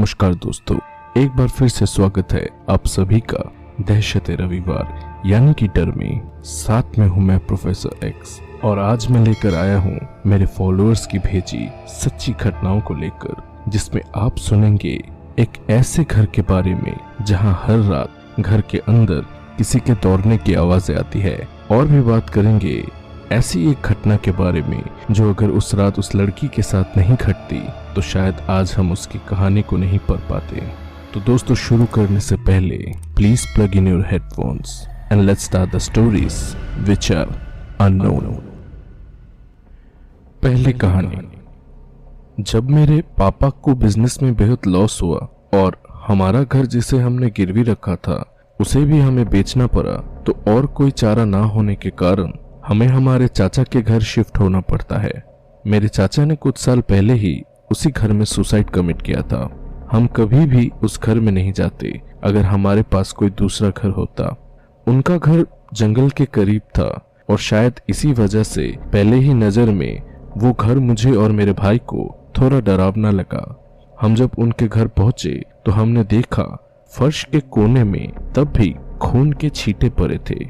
नमस्कार दोस्तों, एक बार फिर से स्वागत है आप सभी का दहशत रविवार यानी कि डर में। साथ में हूँ मैं प्रोफेसर एक्स और आज मैं लेकर आया हूँ मेरे फॉलोअर्स की भेजी सच्ची घटनाओं को लेकर, जिसमें आप सुनेंगे एक ऐसे घर के बारे में जहाँ हर रात घर के अंदर किसी के दौड़ने की आवाजें आती है, और भी बात करेंगे ऐसी एक घटना के बारे में जो अगर उस रात उस लड़की के साथ नहीं घटती तो शायद आज हम उसकी कहानी को नहीं पढ़ पाते। तो दोस्तों, शुरू करने से पहले please plug in your headphones and let's start the stories which are unknown. पहली कहानी। जब मेरे पापा को बिजनेस में बेहद लॉस हुआ और हमारा घर जिसे हमने गिरवी रखा था उसे भी हमें बेचना पड़ा, तो और कोई चारा ना होने के कारण हमें हमारे चाचा के घर शिफ्ट होना पड़ता है। मेरे चाचा ने कुछ साल पहले ही उसी घर में सुसाइड कमिट किया था। हम कभी भी उस घर में नहीं जाते अगर हमारे पास कोई दूसरा घर होता। उनका घर जंगल के करीब था और शायद इसी वजह से पहले ही नजर में वो घर मुझे और मेरे भाई को थोड़ा डरावना लगा। हम जब उनके घर पहुंचे तो हमने देखा फर्श के कोने में तब भी खून के छींटे पड़े थे।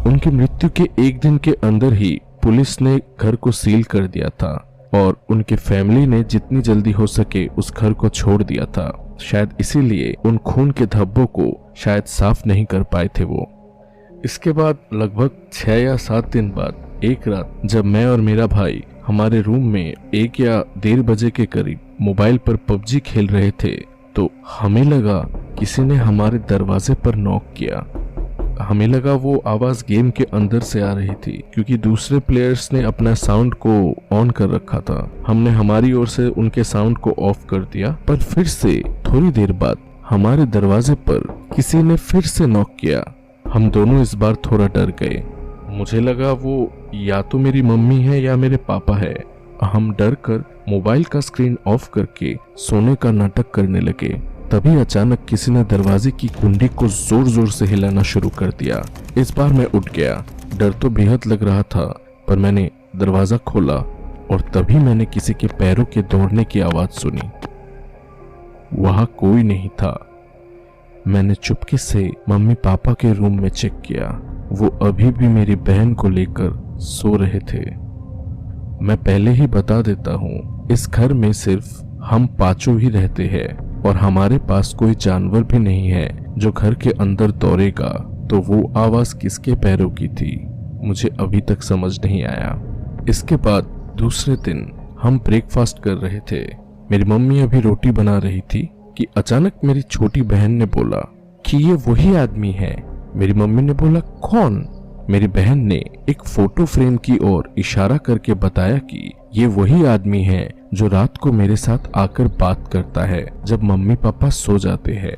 उनकी मृत्यु के एक दिन के अंदर ही पुलिस ने घर को सील कर दिया था और उनके फैमिली ने जितनी जल्दी हो सके उस घर को छोड़ दिया था। शायद इसीलिए उन खून के धब्बों को शायद साफ नहीं कर पाए थे वो। इसके बाद लगभग 6 या 7 दिन बाद एक रात जब मैं और मेरा भाई हमारे रूम में 1 या 1:30 बजे के करीब मोबाइल पर पबजी खेल रहे थे तो हमें लगा किसी ने हमारे दरवाजे पर नॉक किया। हमें लगा वो आवाज गेम के अंदर से आ रही थी क्योंकि दूसरे प्लेयर्स ने अपना साउंड को ऑन कर रखा था। हमने हमारी ओर से उनके साउंड को ऑफ कर दिया, पर फिर से थोड़ी देर बाद हमारे दरवाजे पर किसी ने फिर से नॉक किया। हम दोनों इस बार थोड़ा डर गए। मुझे लगा वो या तो मेरी मम्मी है या मेरे पापा है। हम डर कर मोबाइल का स्क्रीन ऑफ करके सोने का नाटक करने लगे। तभी अचानक किसी ने दरवाजे की कुंडी को जोर जोर से हिलाना शुरू कर दिया। इस बार मैं उठ गया। डर तो बेहद लग रहा था, पर मैंने दरवाजा खोला और तभी मैंने किसी के पैरों के दौड़ने की आवाज सुनी। वहां कोई नहीं था। मैंने चुपके से मम्मी पापा के रूम में चेक किया। वो अभी भी मेरी बहन को लेकर सो रहे थे। मैं पहले ही बता देता हूँ, इस घर में सिर्फ हम पांचों ही रहते हैं और हमारे पास कोई जानवर भी नहीं है जो घर के अंदर दौड़ेगा। तो वो आवाज किसके पैरों की थी मुझे अभी तक समझ नहीं आया। इसके बाद दूसरे दिन हम ब्रेकफास्ट कर रहे थे। मेरी मम्मी अभी रोटी बना रही थी कि अचानक मेरी छोटी बहन ने बोला कि ये वही आदमी है। मेरी मम्मी ने बोला, कौन? मेरी बहन ने एक फोटो फ्रेम की ओर इशारा करके बताया कि ये वही आदमी है जो रात को मेरे साथ आकर बात करता है जब मम्मी पापा सो जाते हैं।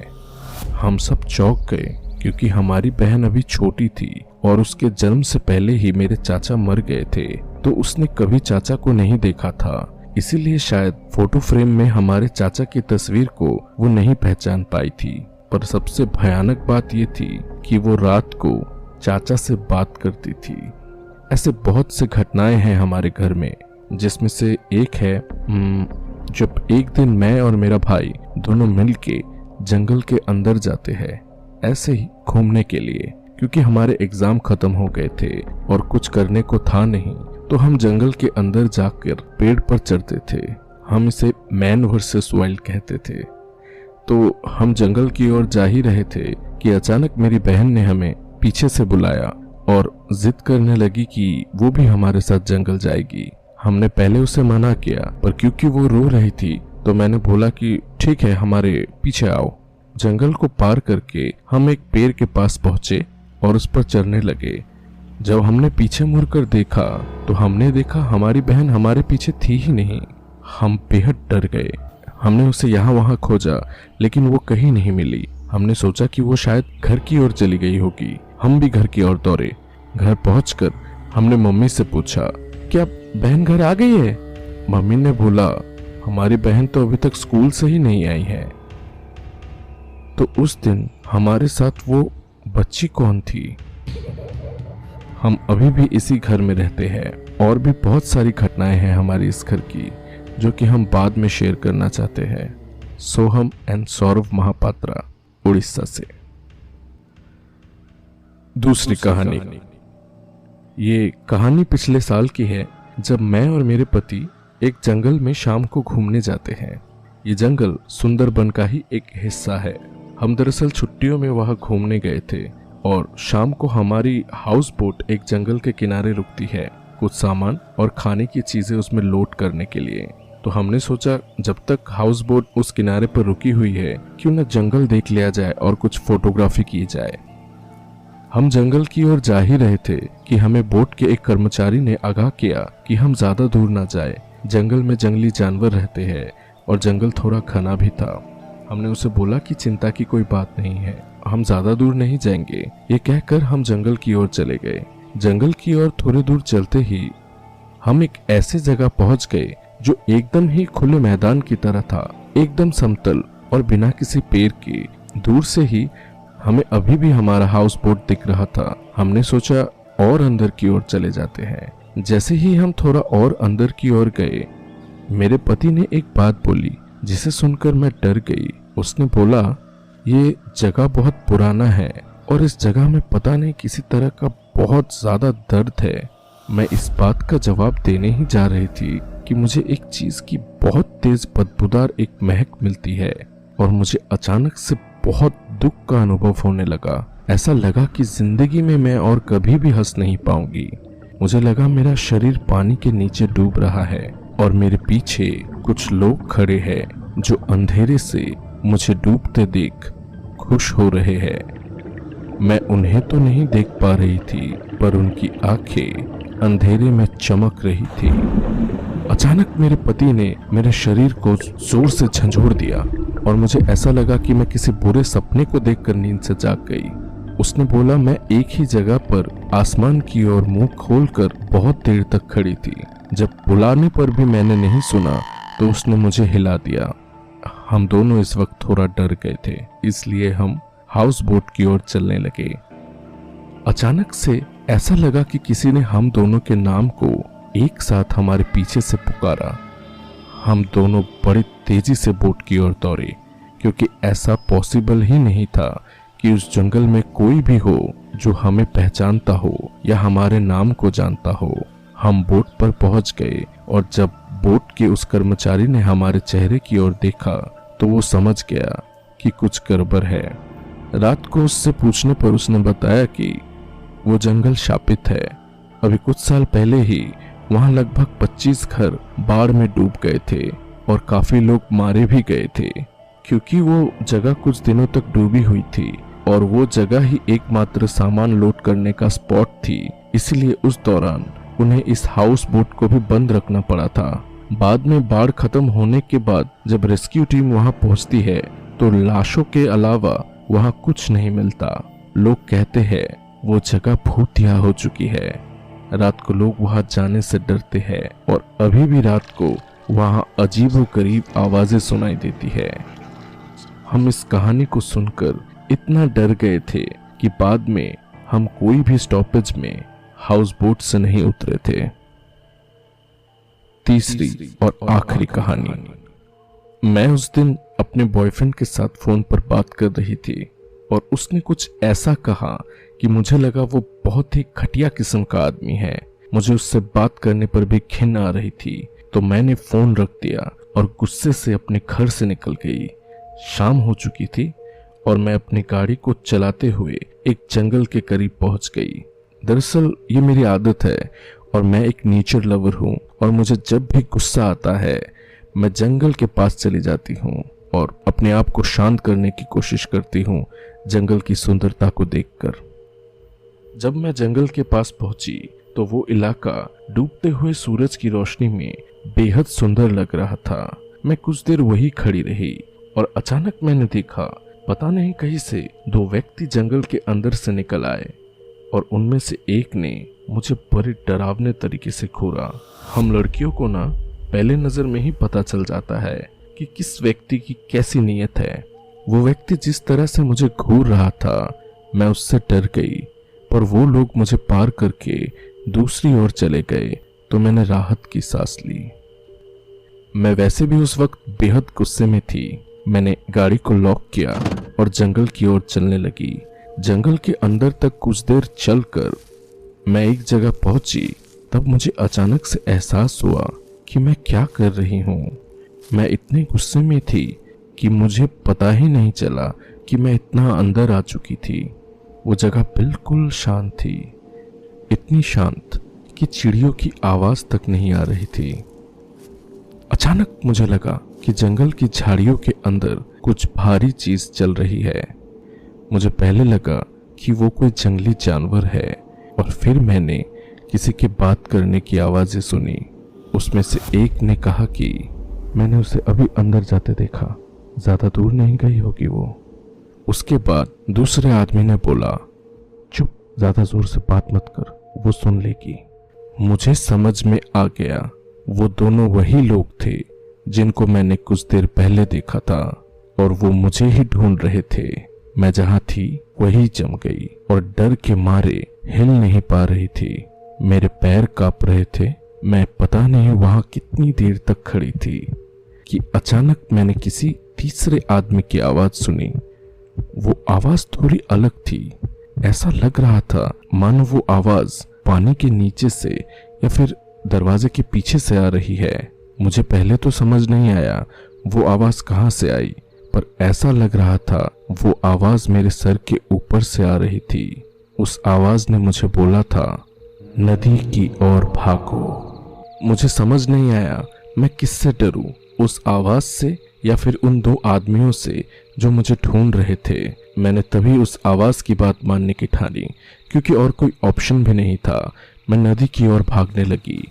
हम सब चौंक गए क्योंकि हमारी बहन अभी छोटी थी और उसके जन्म से पहले ही मेरे चाचा मर गए थे, तो उसने कभी चाचा को नहीं देखा था। इसीलिए शायद फोटो फ्रेम में हमारे चाचा की तस्वीर को वो नहीं पहचान पाई थी। पर सबसे भयानक बात ये थी कि वो रात को चाचा से बात करती थी। ऐसे बहुत से घटनाएं हैं हमारे घर में, जिसमें से एक है जब एक दिन मैं और मेरा भाई दोनों मिलके जंगल के अंदर जाते हैं ऐसे ही घूमने के लिए, क्योंकि हमारे एग्जाम खत्म हो गए थे और कुछ करने को था नहीं। तो हम जंगल के अंदर जाकर पेड़ पर चढ़ते थे। हम इसे मैन वर्सेस वाइल्ड कहते थे। तो हम जंगल की ओर जा ही रहे थे कि अचानक मेरी बहन ने हमें पीछे से बुलाया और जिद करने लगी कि वो भी हमारे साथ जंगल जाएगी। हमने पहले उसे मना किया, पर क्योंकि वो रो रही थी तो मैंने बोला कि ठीक है, हमारे पीछे आओ। जंगल को पार करके हम एक पेड़ के पास पहुंचे और उस पर चढ़ने लगे। जब हमने पीछे मुड़कर देखा तो हमने देखा हमारी बहन हमारे पीछे थी ही नहीं। हम बेहद डर गए। हमने उसे यहाँ वहाँ खोजा लेकिन वो कहीं नहीं मिली। हमने सोचा कि वो शायद घर की ओर चली गई होगी। हम भी घर की ओर दौड़े। घर पहुंचकर हमने मम्मी से पूछा, क्या बहन घर आ गई है? मम्मी ने बोला, हमारी बहन तो अभी तक स्कूल से ही नहीं आई है। तो उस दिन हमारे साथ वो बच्ची कौन थी? हम अभी भी इसी घर में रहते हैं और भी बहुत सारी घटनाएं हैं हमारी इस घर की जो कि हम बाद में शेयर करना चाहते हैं। सोहम एंड सौरभ महापात्रा, उड़ीसा से। दूसरी कहानी। ये कहानी पिछले साल की है, जब मैं और मेरे पति एक जंगल में शाम को घूमने जाते हैं। ये जंगल सुंदरबन का ही एक हिस्सा है। हम दरअसल छुट्टियों में वहां घूमने गए थे और शाम को हमारी हाउस बोट एक जंगल के किनारे रुकती है, कुछ सामान और खाने की चीजें उसमें लोड करने के लिए। तो हमने सोचा जब तक हाउस बोट उस किनारे पर रुकी हुई है, क्यों न जंगल देख लिया जाए और कुछ फोटोग्राफी की जाए। हम जंगल की ओर जा ही रहे थे कि हमें बोट के एक कर्मचारी ने आगाह किया कि हम ज्यादा दूर न जाए, जंगल में जंगली जानवर रहते हैं और जंगल थोड़ा घना भी था। हमने उसे बोला कि चिंता की कोई बात नहीं है, हम ज्यादा दूर नहीं जाएंगे। ये कहकर हम जंगल की ओर चले गए। जंगल की ओर थोड़ी दूर चलते ही हम एक ऐसी जगह पहुंच गए जो एकदम ही खुले मैदान की तरह था, एकदम समतल और बिना किसी पेड़ के। दूर से ही हमें अभी भी हमारा हाउस बोट दिख रहा था। हमने सोचा और अंदर की ओर चले जाते हैं। जैसे ही हम थोड़ा और अंदर की ओर गए, मेरे पति ने एक बात बोली जिसे सुनकर मैं डर गई। उसने बोला, ये जगह बहुत पुराना है और इस जगह में पता नहीं किसी तरह का बहुत ज्यादा दर्द है। मैं इस बात का जवाब देने ही जा रही थी कि मुझे एक चीज की बहुत तेज बदबूदार एक महक मिलती है और मुझे अचानक से बहुत दुख का अनुभव होने लगा। ऐसा लगा कि जिंदगी में मैं और कभी भी हंस नहीं पाऊंगी। मुझे लगा मेरा शरीर पानी के नीचे डूब रहा है और मेरे पीछे कुछ लोग खड़े हैं जो अंधेरे से मुझे डूबते देख खुश हो रहे हैं। मैं उन्हें तो नहीं देख पा रही थी, पर उनकी आंखें अंधेरे में चमक रही थी। अचानक मेरे पति ने मेरे शरीर को जोर से झंझोड़ दिया और मुझे ऐसा लगा कि मैं किसी बुरे सपने को देखकर नींद से जाग गई। उसने बोला, मैं एक ही जगह पर आसमान की ओर मुंह खोलकर बहुत देर तक खड़ी थी। जब बुलाने पर भी मैंने नहीं सुना तो उसने मुझे हिला दिया। हम दोनों इस वक्त थोड़ा डर गए थे, इसलिए हम हाउस बोट की ओर चलने लगे। अचानक से ऐसा लगा कि किसी ने हम दोनों के नाम को एक साथ हमारे पीछे से पुकारा। हम दोनों बड़ी तेजी से बोट की ओर दौड़े, क्योंकि ऐसा पॉसिबल ही नहीं था कि उस जंगल में कोई भी हो जो हमें पहचानता हो या हमारे नाम को जानता हो। हम बोट पर पहुंच गए और जब बोट के उस कर्मचारी ने हमारे चेहरे की ओर देखा तो वो समझ गया कि कुछ गड़बड़ है। रात को उससे पूछने पर उसने बताया कि वो जंगल शापित है। अभी कुछ साल पहले ही वहां लगभग 25 घर बाढ़ में डूब गए थे और काफी लोग मारे भी गए थे, क्योंकि वो जगह कुछ दिनों तक डूबी हुई थी और वो जगह ही एकमात्र सामान लोड करने का स्पॉट थी। इसलिए उस दौरान उन्हें इस हाउस बोट को भी बंद रखना पड़ा था। बाद में बाढ़ खत्म होने के बाद जब रेस्क्यू टीम वहां पहुंचती है तो लाशों के अलावा वहां कुछ नहीं मिलता। लोग कहते हैं वो जगह भूतिया हो चुकी है। रात को लोग वहां जाने से डरते हैं और अभी भी रात को वहां अजीबोगरीब आवाजें सुनाई देती है। हम इस कहानी को सुनकर इतना डर गए थे कि बाद में हम कोई भी स्टॉपेज में हाउस बोट से नहीं उतरे थे। तीसरी और आखिरी कहानी। मैं उस दिन अपने बॉयफ्रेंड के साथ फोन पर बात कर रही थी और उसने कुछ ऐसा कहा कि मुझे लगा वो बहुत ही घटिया किस्म का आदमी है। मुझे उससे बात करने पर भी घिन आ रही थी, तो मैंने फोन रख दिया और गुस्से से अपने घर से निकल गई। शाम हो चुकी थी और मैं अपनी गाड़ी को चलाते हुए एक जंगल के करीब पहुंच गई। दरअसल ये मेरी आदत है और मैं एक नेचर लवर हूँ और मुझे जब भी गुस्सा आता है मैं जंगल के पास चली जाती हूँ और अपने आप को शांत करने की कोशिश करती हूँ जंगल की सुंदरता को देखकर। जब मैं जंगल के पास पहुंची तो वो इलाका डूबते हुए सूरज की रोशनी में बेहद सुंदर लग रहा था। मैं कुछ देर वही खड़ी रही और अचानक मैंने देखा, पता नहीं कहीं से दो व्यक्ति जंगल के अंदर से निकल आए और उनमें से एक ने मुझे बड़े डरावने तरीके से घूरा। हम लड़कियों को ना पहले नजर में ही पता चल जाता है कि किस व्यक्ति की कैसी नीयत है। वो व्यक्ति जिस तरह से मुझे घूर रहा था मैं उससे डर गई, पर वो लोग मुझे पार करके दूसरी ओर चले गए तो मैंने राहत की सांस ली। मैं वैसे भी उस वक्त बेहद गुस्से में थी मैंने गाड़ी को लॉक किया और जंगल की ओर चलने लगी। जंगल के अंदर तक कुछ देर चलकर मैं एक जगह पहुंची। तब मुझे अचानक से एहसास हुआ कि मैं क्या कर रही हूँ। मैं इतने गुस्से में थी कि मुझे पता ही नहीं चला कि मैं इतना अंदर आ चुकी थी। वो जगह बिल्कुल शांत थी, इतनी शांत कि चिड़ियों की आवाज तक नहीं आ रही थी। अचानक मुझे लगा कि जंगल की झाड़ियों के अंदर कुछ भारी चीज चल रही है। मुझे पहले लगा कि वो कोई जंगली जानवर है और फिर मैंने किसी के बात करने की आवाजें सुनी। उसमें से एक ने कहा कि मैंने उसे अभी अंदर जाते देखा, ज्यादा दूर नहीं गई होगी वो। उसके बाद दूसरे आदमी ने बोला, चुप, ज्यादा जोर से बात मत कर, वो सुन लेगी। मुझे समझ में आ गया वो दोनों वही लोग थे जिनको मैंने कुछ देर पहले देखा था और वो मुझे ही ढूंढ रहे थे। मैं जहां थी वही जम गई और डर के मारे हिल नहीं पा रही थी। मेरे पैर कांप रहे थे। मैं पता नहीं वहां कितनी देर तक खड़ी थी कि अचानक मैंने किसी तीसरे आदमी की आवाज सुनी। वो आवाज थोड़ी अलग थी। ऐसा लग रहा था मानो वो आवाज पानी के नीचे से या फिर दरवाजे के पीछे से आ रही है। मुझे पहले तो समझ नहीं आया वो आवाज कहां से आई, पर ऐसा लग रहा था वो आवाज मेरे सर के ऊपर से आ रही थी। उस आवाज ने मुझे बोला था, नदी की ओर भागो। मुझे समझ नहीं आया मैं किससे डरूं, उस आवाज से या फिर उन दो आदमियों से जो मुझे ढूंढ रहे थे। मैंने तभी उस आवाज की बात मानने की ठानी, क्योंकि और कोई ऑप्शन भी नहीं था। मैं नदी की ओर भागने लगी।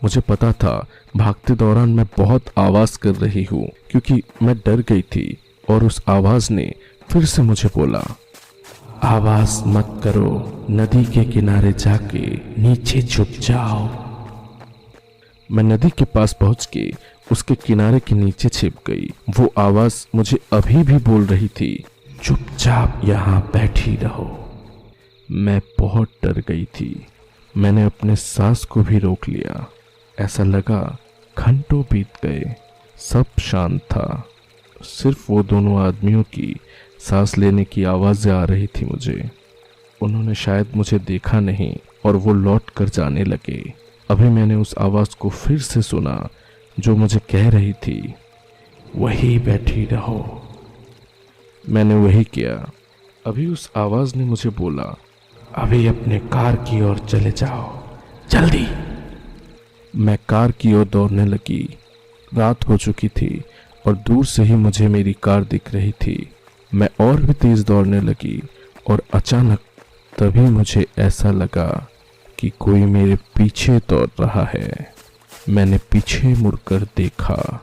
मुझे पता था भागते दौरान मैं बहुत आवाज कर रही हूँ, क्योंकि मैं डर गई थी। और उस आवाज ने फिर से मुझे बोला, आवाज मत करो, नदी के किनारे जाके नीचे छुप जाओ। मैं नदी के पास पहुंच के उसके किनारे के नीचे छिप गई। वो आवाज मुझे अभी भी बोल रही थी, चुपचाप यहाँ बैठी रहो। मैं बहुत डर गई थी। मैंने अपने सांस को भी रोक लिया। ऐसा लगा घंटों बीत गए, सब शांत था। सिर्फ वो दोनों आदमियों की सांस लेने की आवाजें आ रही थी मुझे। उन्होंने शायद मुझे देखा नहीं और वो लौट कर जाने लगे। अभी मैंने उस आवाज को फिर से सुना जो मुझे कह रही थी, वही बैठी रहो। मैंने वही किया। अभी उस आवाज ने मुझे बोला, अभी अपने कार की ओर चले जाओ, जल्दी। मैं कार की ओर दौड़ने लगी। रात हो चुकी थी और दूर से ही मुझे मेरी कार दिख रही थी। मैं और भी तेज दौड़ने लगी और अचानक तभी मुझे ऐसा लगा कि कोई मेरे पीछे दौड़ रहा है। मैंने पीछे मुड़कर देखा।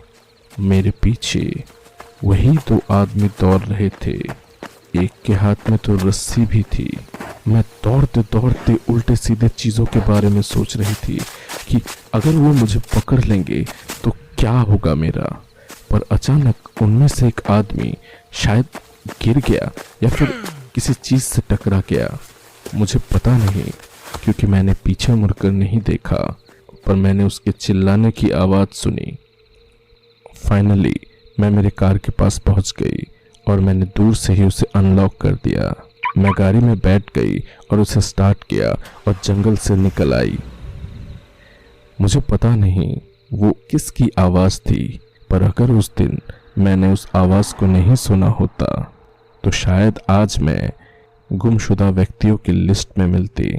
मेरे पीछे वही दो आदमी दौड़ रहे थे। एक के हाथ में तो रस्सी भी थी। मैं दौड़ते दौड़ते उल्टे सीधे चीजों के बारे में सोच रही थी कि अगर वो मुझे पकड़ लेंगे तो क्या होगा मेरा। पर अचानक उनमें से एक आदमी शायद गिर गया या फिर किसी चीज से टकरा गया। मुझे पता नहीं, क्योंकि मैंने पीछे मुड़कर नहीं देखा, पर मैंने उसके चिल्लाने की आवाज सुनी। फाइनली मैं मेरे कार के पास पहुंच गई और मैंने दूर से ही उसे अनलॉक कर दिया। मैं गाड़ी में बैठ गई और उसे स्टार्ट किया और जंगल से निकल आई। मुझे पता नहीं वो किसकी आवाज थी, पर अगर उस दिन मैंने उस आवाज को नहीं सुना होता तो शायद आज मैं गुमशुदा व्यक्तियों की लिस्ट में मिलती।